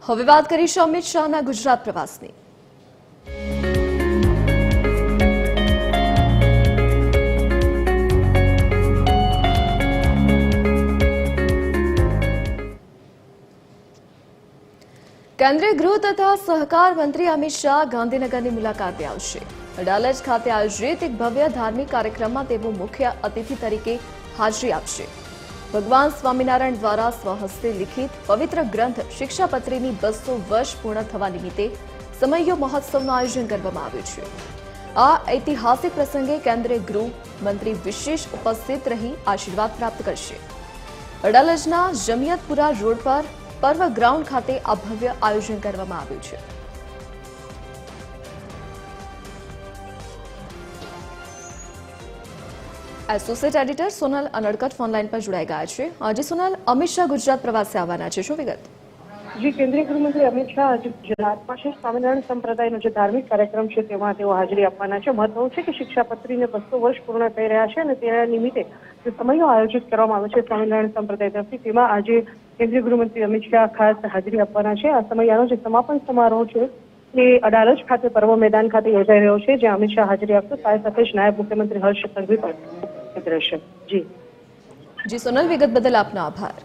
હવે વાત કરીશું અમિત શાહના ગુજરાત પ્રવાસની। કેન્દ્રીય ગૃહ તથા સહકાર મંત્રી અમિત શાહ ગાંધીનગરની મુલાકાતે આવશે। અડાલજ ખાતે આયોજિત એક ભવ્ય ધાર્મિક કાર્યક્રમમાં તેઓ મુખ્ય અતિથિ તરીકે હાજરી આપશે। ભગવાન સ્વામિનારાયણ દ્વારા સ્વહસ્તે લિખિત પવિત્ર ગ્રંથ શિક્ષાપત્રીની 200 વર્ષ પૂર્ણ થવા નિમિત્તે સમયો મહોત્સવનું આયોજન કરવામાં આવ્યું છે। આ ઐતિહાસિક પ્રસંગે કેન્દ્રીય ગૃહ મંત્રી વિશેષ ઉપસ્થિત રહી આશીર્વાદ પ્રાપ્ત કરશે। અડાલજના જમિયતપુરા રોડ પર પર્વ ગ્રાઉન્ડ ખાતે આ ભવ્ય આયોજન કરવામાં આવ્યું છે। Associate editor Sonal Anadkat phone line પર જોડાઈ ગયા છે। આજે સોનલ, અમિત શાહ ગુજરાત પ્રવાસે આવવાના છે, શું વિગત? જી, કેન્દ્રીય ગૃહમંત્રી અમિત શાહ આજે ગુજરાતમાં છે સ્વામિનારાયણ સંપ્રદાયનો જે ધાર્મિક કાર્યક્રમ છે તેમાં તેઓ હાજરી આપવાના છે। મહત્વનું છે કે શિક્ષાપત્રીને 200 વર્ષ પૂર્ણ થઈ રહ્યા છે અને તેના નિમિત્તે જે સમયો આયોજિત કરવામાં આવે છે સ્વામિનારાયણ સંપ્રદાય તરફથી, તેમાં આજે કેન્દ્રીય ગૃહમંત્રી અમિત શાહ ખાસ હાજરી આપવાના છે। આ સમયગાળો જે સમાપન સમારોહ છે એ અડાલજ ખાતે પર્વ મેદાન ખાતે યોજાઈ રહ્યો છે, જ્યાં અમિત શાહ હાજરી આપશે। સાથે જ નાયબ મુખ્યમંત્રી હર્ષ સંઘવી પણ ઉપસ્થિત રહેશે। જી સોનલ, વિગત બદલ આપનો આભાર।